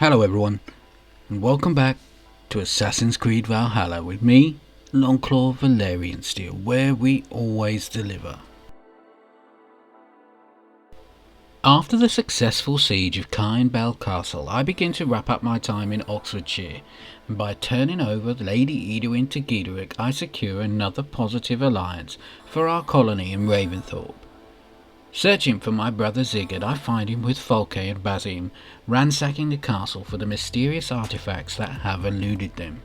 Hello everyone, and welcome back to Assassin's Creed Valhalla with me, longclawvalhalla and Steel, where we always deliver. After the successful siege of Cainbell Castle, I begin to wrap up my time in Oxfordshire, and by turning over Lady Edwin to Giderick, I secure another positive alliance for our colony in Ravensthorpe. Searching for my brother Sigurd, I find him with Folke and Basim, ransacking the castle for the mysterious artifacts that have eluded them.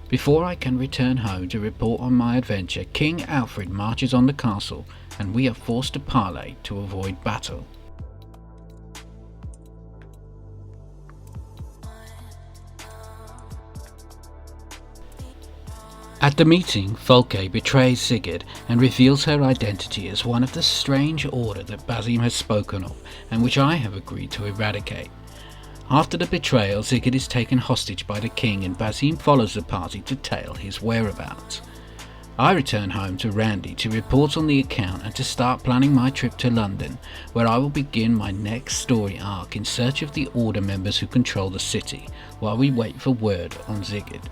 Before I can return home to report on my adventure, King Alfred marches on the castle, and we are forced to parley to avoid battle. At the meeting, Folke betrays Sigurd and reveals her identity as one of the strange order that Basim has spoken of and which I have agreed to eradicate. After the betrayal, Sigurd is taken hostage by the king and Basim follows the party to tell his whereabouts. I return home to Randy to report on the account and to start planning my trip to London, where I will begin my next story arc in search of the order members who control the city, while we wait for word on Sigurd.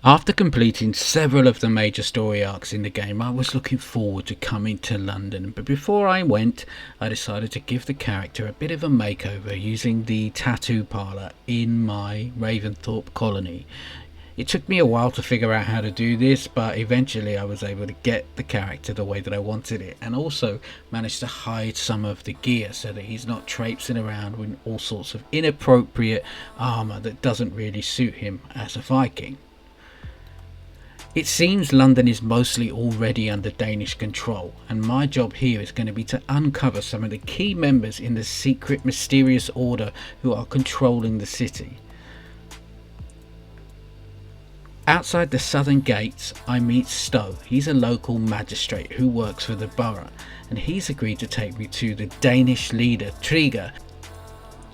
After completing several of the major story arcs in the game, I was looking forward to coming to London, but before I went, I decided to give the character a bit of a makeover using the tattoo parlour in my Ravensthorpe colony. It took me a while to figure out how to do this, but eventually I was able to get the character the way that I wanted it, and also managed to hide some of the gear so that he's not traipsing around with all sorts of inappropriate armour that doesn't really suit him as a Viking. It seems London is mostly already under Danish control, and my job here is going to be to uncover some of the key members in the secret mysterious order who are controlling the city. Outside the southern gates, I meet Stowe. He's a local magistrate who works for the borough, and he's agreed to take me to the Danish leader Trigger.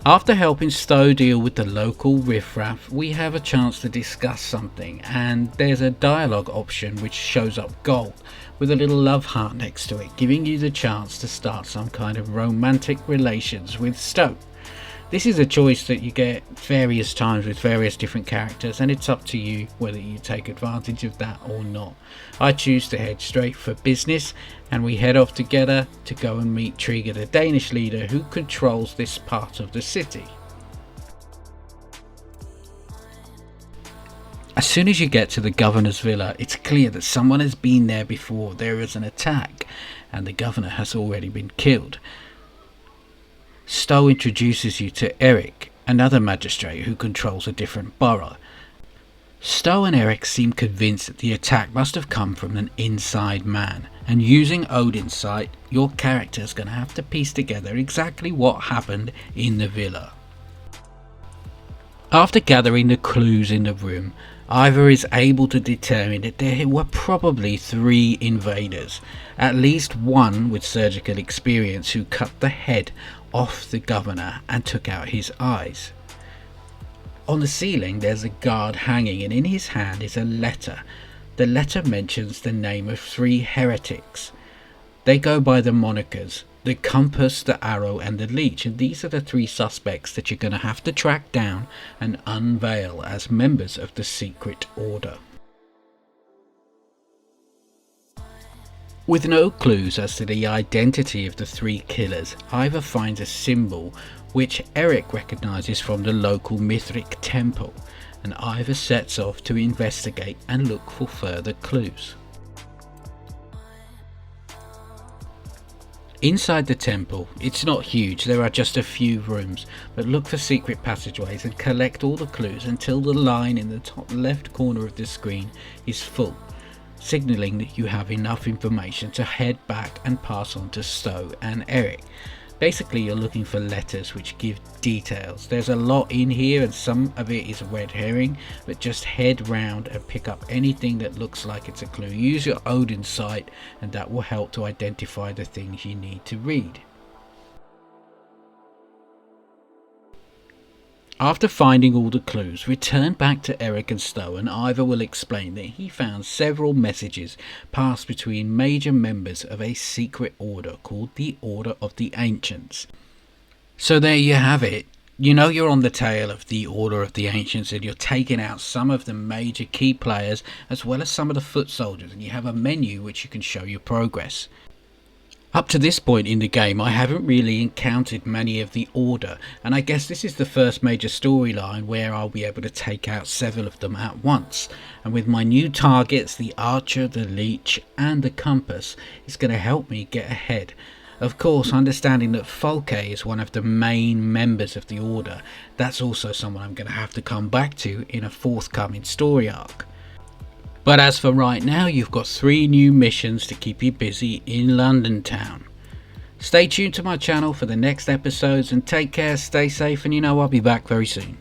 After helping Stowe deal with the local riffraff, we have a chance to discuss something, and there's a dialogue option which shows up gold with a little love heart next to it, giving you the chance to start some kind of romantic relations with Stowe. This is a choice that you get various times with various different characters, and it's up to you whether you take advantage of that or not. I choose to head straight for business, and we head off together to go and meet Trigger, the Danish leader who controls this part of the city. As soon as you get to the governor's villa, it's clear that someone has been there before. There is an attack, and the governor has already been killed. Stowe introduces you to Eric, another magistrate who controls a different borough. Stowe and Eric seem convinced that the attack must have come from an inside man, and using Odin's sight, your character is going to have to piece together exactly what happened in the villa. After gathering the clues in the room, Ivor is able to determine that there were probably 3 invaders, at least one with surgical experience who cut the head off the governor and took out his eyes. On the ceiling there's a guard hanging, and in his hand is a letter. The letter mentions the name of 3 heretics. They go by the monikers the compass, the arrow and the leech, and these are the 3 suspects that you're going to have to track down and unveil as members of the secret order. With no clues as to the identity of the 3 killers, Ivor finds a symbol which Eric recognises from the local Mithric temple, and Ivor sets off to investigate and look for further clues. Inside the temple, it's not huge, there are just a few rooms, but look for secret passageways and collect all the clues until the line in the top left corner of the screen is full, signalling that you have enough information to head back and pass on to Stowe and Eric. Basically, you're looking for letters which give details. There's a lot in here and some of it is a red herring, but just head round and pick up anything that looks like it's a clue. Use your Odin sight and that will help to identify the things you need to read. After finding all the clues, return back to Eric and Stowe and Ivor will explain that he found several messages passed between major members of a secret order called the Order of the Ancients. So there you have it. You know you're on the tail of the Order of the Ancients and you're taking out some of the major key players as well as some of the foot soldiers, and you have a menu which you can show your progress. Up to this point in the game, I haven't really encountered many of the Order, and I guess this is the first major storyline where I'll be able to take out several of them at once. And with my new targets, the Archer, the Leech and the Compass, it's going to help me get ahead. Of course, understanding that Folke is one of the main members of the Order, that's also someone I'm going to have to come back to in a forthcoming story arc. But as for right now, you've got 3 new missions to keep you busy in London town. Stay tuned to my channel for the next episodes and take care, stay safe, and I'll be back very soon.